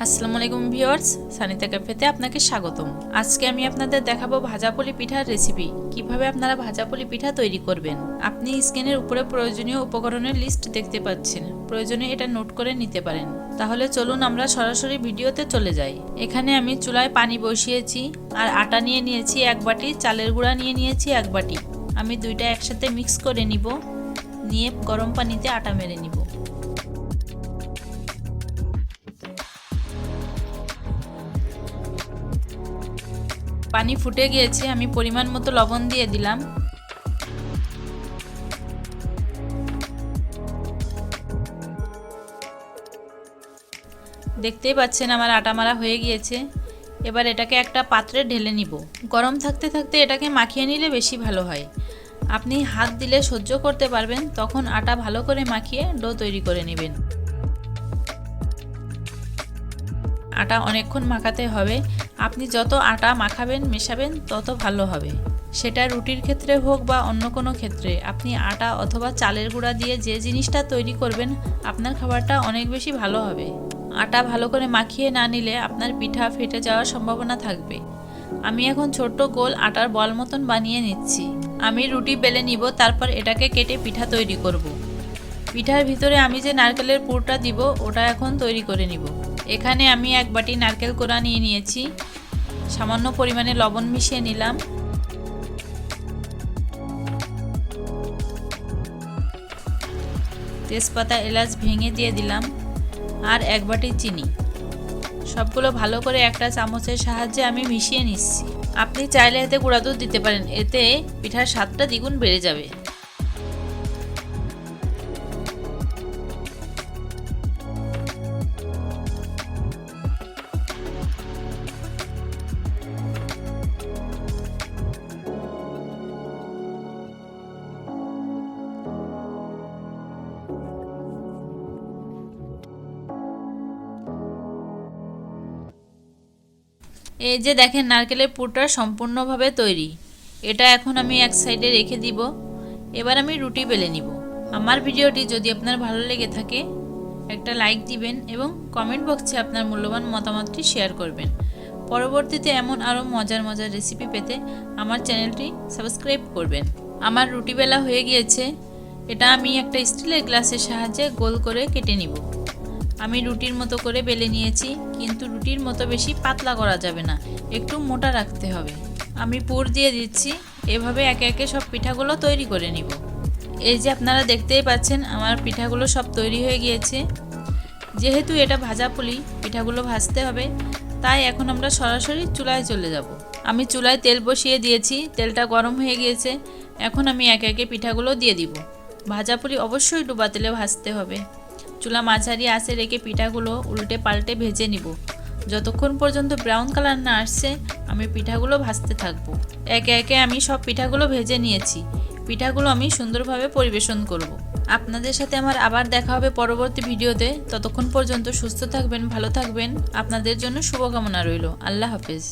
আসসালামু আলাইকুম ভিউয়ার্স, সানিতা ক্যাফেতে আপনাকে স্বাগতম। আজকে আমি আপনাদের দেখাবো ভাজা পুলি পিঠার রেসিপি। কিভাবে আপনারা ভাজা পুলি পিঠা তৈরি করবেন। আপনি স্ক্রিনের উপরে প্রয়োজনীয় উপকরণের লিস্ট দেখতে পাচ্ছেন, প্রয়োজনে এটা নোট করে নিতে পারেন। তাহলে চলুন আমরা সরাসরি ভিডিওতে চলে যাই। এখানে আমি চুলায় পানি বসিয়েছি আর আটা নিয়ে নিয়েছি 1 বাটি, চালের গুঁড়া নিয়ে নিয়েছি 1 বাটি। আমি দুইটা একসাথে মিক্স করে নিব, নিয়ে গরম পানিতে আটা মেরে নিব। পানি ফুটে গিয়েছে, আমি পরিমাণ মতো লবণ দিয়ে দিলাম। দেখতেই পাচ্ছেন আমার আটা মারা হয়ে গিয়েছে। এবার এটাকে একটা পাত্রে ঢেলে নিব। গরম থাকতে থাকতে এটাকে মাখিয়ে নিলে বেশি ভালো হয়। আপনি হাত দিলে সহ্য করতে পারবেন, তখন আটা ভালো করে মাখিয়ে ডো তৈরি করে নেবেন। আটা অনেকক্ষণ মাখাতে হবে। আপনি যত আটা মাখাবেন মেশাবেন তত ভালো হবে। সেটা রুটির ক্ষেত্রে হোক বা অন্য কোনো ক্ষেত্রে, আপনি আটা অথবা চালের গুঁড়া দিয়ে যে জিনিসটা তৈরি করবেন আপনার খাবারটা অনেক বেশি ভালো হবে। আটা ভালো করে মাখিয়ে না নিলে আপনার পিঠা ফেটে যাওয়ার সম্ভাবনা থাকবে। আমি এখন ছোট্ট গোল আটার বল মতন বানিয়ে নিচ্ছি। আমি রুটি বেলে নিব, তারপর এটাকে কেটে পিঠা তৈরি করব। পিঠার ভিতরে আমি যে নারকেলের পুরটা দিব ওটা এখন তৈরি করে নিব। এখানে আমি 1 বাটি নারকেল কোড়া নিয়ে নিয়েছি, সামান্য পরিমাণে লবণ মিশিয়ে নিলাম। তেজপাতা এলাচ ভেঙে দিয়ে দিলাম আর 1 বাটি চিনি। সবগুলো ভালো করে একটা চামচের সাহায্যে আমি মিশিয়ে নিচ্ছি। আপনি চাইলে এতে গুঁড়া দুধ দিতে পারেন, এতে পিঠার স্বাদটা দ্বিগুণ বেড়ে যাবে। এই যে দেখেন নারকেলের পুরটা সম্পূর্ণভাবে তৈরি। এটা এখন আমি এক সাইডে রেখে দিব। এবার আমি রুটি বেলে নিব। আমার ভিডিওটি যদি আপনার ভালো লেগে থাকে একটা লাইক দিবেন এবং কমেন্ট বক্সে আপনার মূল্যবান মতামতটি শেয়ার করবেন। পরবর্তীতে এমন আরও মজার মজার রেসিপি পেতে আমার চ্যানেলটি সাবস্ক্রাইব করবেন। আমার রুটি বেলা হয়ে গিয়েছে। এটা আমি একটা স্টিলের গ্লাসের সাহায্যে গোল করে কেটে নিব। আমি রুটির মতো করে বেলে নিয়েছি, কিন্তু রুটির মতো বেশি পাতলা করা যাবে না, একটু মোটা রাখতে হবে। আমি পুর দিয়ে দিচ্ছি। এভাবে একে একে সব পিঠাগুলো তৈরি করে নিব। এই যে আপনারা দেখতেই পাচ্ছেন আমার পিঠাগুলো সব তৈরি হয়ে গিয়েছে। যেহেতু এটা ভাজা পুলি, পিঠাগুলো ভাজতে হবে, তাই এখন আমরা সরাসরি চুলায় চলে যাব। আমি চুলায় তেল বসিয়ে দিয়েছি, তেলটা গরম হয়ে গিয়েছে। এখন আমি একে একে পিঠাগুলো দিয়ে দিব। ভাজা পুলি অবশ্যই ডুবা তেলে ভাজতে হবে। চুলা মাঝারি আঁচে রেখে পিঠাগুলো উল্টে পাল্টে ভেজে নিব। যতক্ষণ পর্যন্ত ব্রাউন কালার না আসছে আমি পিঠাগুলো ভাজতে থাকব। একে একে আমি সব পিঠাগুলো ভেজে নিয়েছি। পিঠাগুলো আমি সুন্দরভাবে পরিবেশন করব। আপনাদের সাথে আমার আবার দেখা হবে পরবর্তী ভিডিওতে। ততক্ষণ পর্যন্ত সুস্থ থাকবেন, ভালো থাকবেন। আপনাদের জন্য শুভকামনা রইল। আল্লাহ হাফেজ।